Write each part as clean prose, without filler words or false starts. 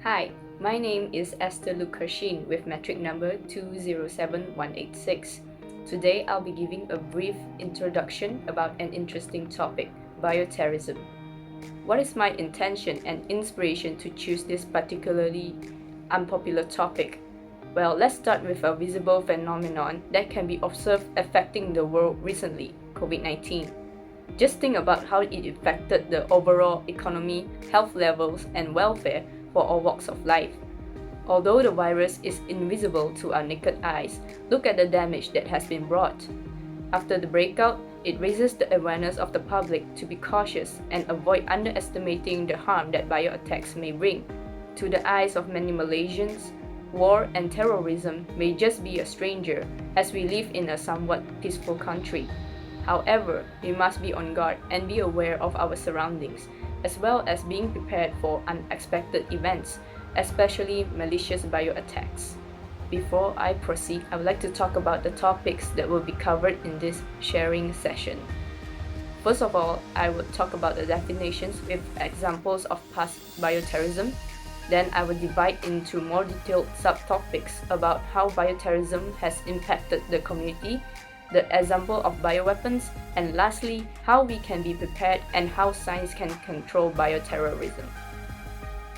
Hi, my name is Esther Lukershin with metric number 207186. Today I'll be giving a brief introduction about an interesting topic, bioterrorism. What is my intention and inspiration to choose this particularly unpopular topic? Well, let's start with a visible phenomenon that can be observed affecting the world recently, COVID-19. Just think about how it affected the overall economy, health levels, and welfare for all walks of life. Although the virus is invisible to our naked eyes, look at the damage that has been brought. After the breakout, it raises the awareness of the public to be cautious and avoid underestimating the harm that bioattacks may bring. To the eyes of many Malaysians, war and terrorism may just be a stranger, as we live in a somewhat peaceful country. However, we must be on guard and be aware of our surroundings, as well as being prepared for unexpected events, especially malicious bioattacks. Before I proceed, I would like to talk about the topics that will be covered in this sharing session. First of all, I will talk about the definitions with examples of past bioterrorism. Then I will divide into more detailed subtopics about how bioterrorism has impacted the community, the example of bioweapons, and lastly, how we can be prepared and how science can control bioterrorism.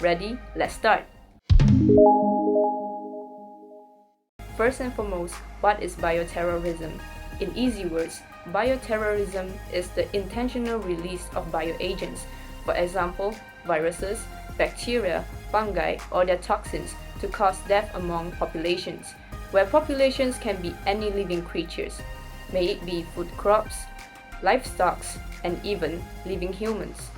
Ready? Let's start! First and foremost, what is bioterrorism? In easy words, bioterrorism is the intentional release of bioagents, for example, viruses, bacteria, fungi, or their toxins, to cause death among populations, where populations can be any living creatures, may it be food crops, livestock, and even living humans.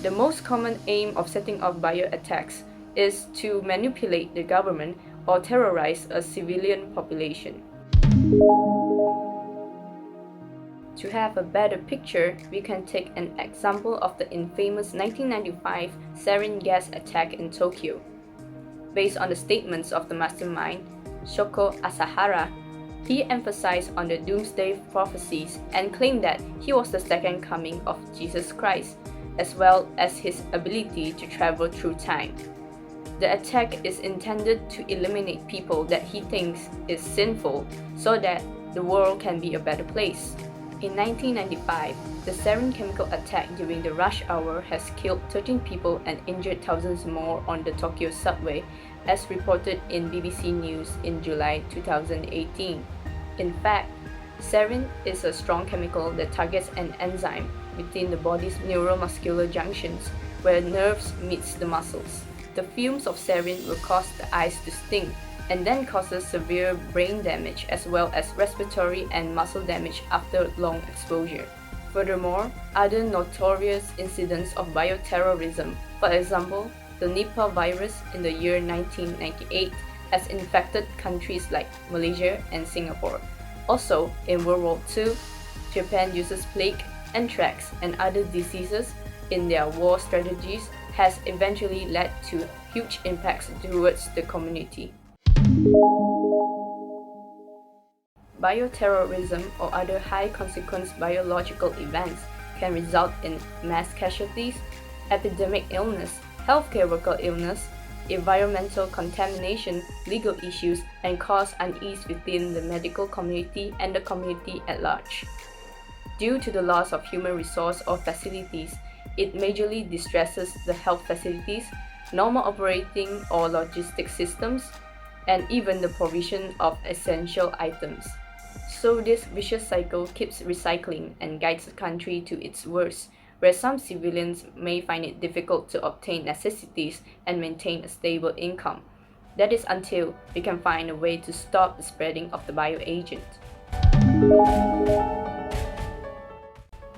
The most common aim of setting off bioattacks is to manipulate the government or terrorize a civilian population. To have a better picture, we can take an example of the infamous 1995 sarin gas attack in Tokyo. Based on the statements of the mastermind, Shoko Asahara, he emphasized on the doomsday prophecies and claimed that he was the second coming of Jesus Christ, as well as his ability to travel through time. The attack is intended to eliminate people that he thinks is sinful so that the world can be a better place. In 1995, the sarin chemical attack during the rush hour has killed 13 people and injured thousands more on the Tokyo subway, as reported in BBC News in July 2018. In fact, sarin is a strong chemical that targets an enzyme within the body's neuromuscular junctions, where nerves meet the muscles. The fumes of sarin will cause the eyes to sting and then causes severe brain damage as well as respiratory and muscle damage after long exposure. Furthermore, other notorious incidents of bioterrorism, for example, the Nipah virus in the year 1998 has infected countries like Malaysia and Singapore. Also, in World War II, Japan uses plague, anthrax, and other diseases in their war strategies has eventually led to huge impacts towards the community. Bioterrorism or other high-consequence biological events can result in mass casualties, epidemic illness, healthcare worker illness, environmental contamination, legal issues, and cause unease within the medical community and the community at large. Due to the loss of human resource or facilities, it majorly distresses the health facilities, normal operating or logistic systems, and even the provision of essential items. So this vicious cycle keeps recycling and guides the country to its worst, where some civilians may find it difficult to obtain necessities and maintain a stable income. That is until we can find a way to stop the spreading of the bioagent.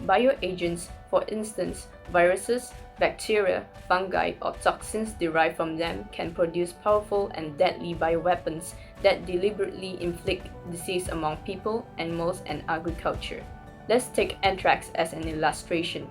Bioagents, for instance, viruses, bacteria, fungi, or toxins derived from them can produce powerful and deadly bioweapons that deliberately inflict disease among people, animals, and agriculture. Let's take anthrax as an illustration.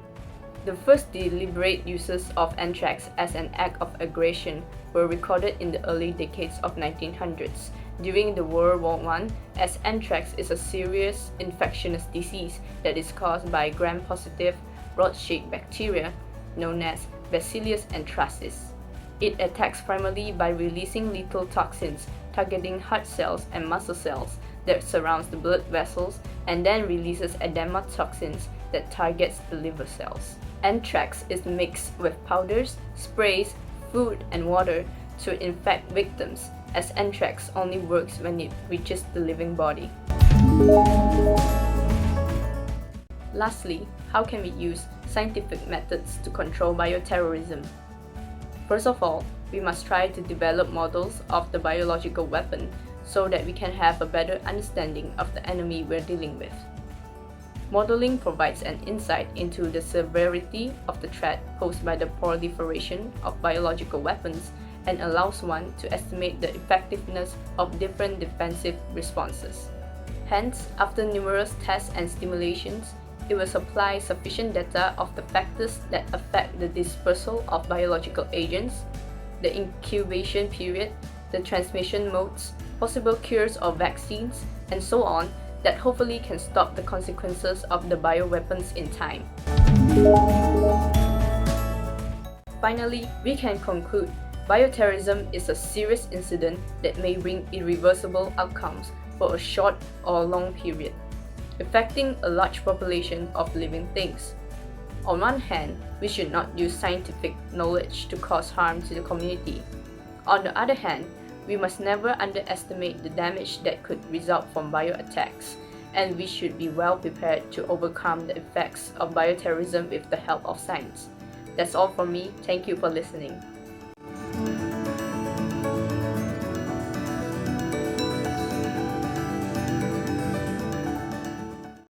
The first deliberate uses of anthrax as an act of aggression were recorded in the early decades of 1900s during the World War I, as anthrax is a serious infectious disease that is caused by gram-positive rod-shaped bacteria known as Bacillus anthracis. It attacks primarily by releasing lethal toxins targeting heart cells and muscle cells that surrounds the blood vessels, and then releases edema toxins that targets the liver cells. Anthrax is mixed with powders, sprays, food, and water to infect victims, as anthrax only works when it reaches the living body. Lastly, how can we use scientific methods to control bioterrorism? First of all, we must try to develop models of the biological weapon so that we can have a better understanding of the enemy we're dealing with. Modeling provides an insight into the severity of the threat posed by the proliferation of biological weapons and allows one to estimate the effectiveness of different defensive responses. Hence, after numerous tests and simulations, it will supply sufficient data of the factors that affect the dispersal of biological agents, the incubation period, the transmission modes, possible cures or vaccines, and so on, that hopefully can stop the consequences of the bioweapons in time. Finally, we can conclude bioterrorism is a serious incident that may bring irreversible outcomes for a short or long period, affecting a large population of living things. On one hand, we should not use scientific knowledge to cause harm to the community. On the other hand, we must never underestimate the damage that could result from bioattacks, and we should be well prepared to overcome the effects of bioterrorism with the help of science. That's all from me. Thank you for listening.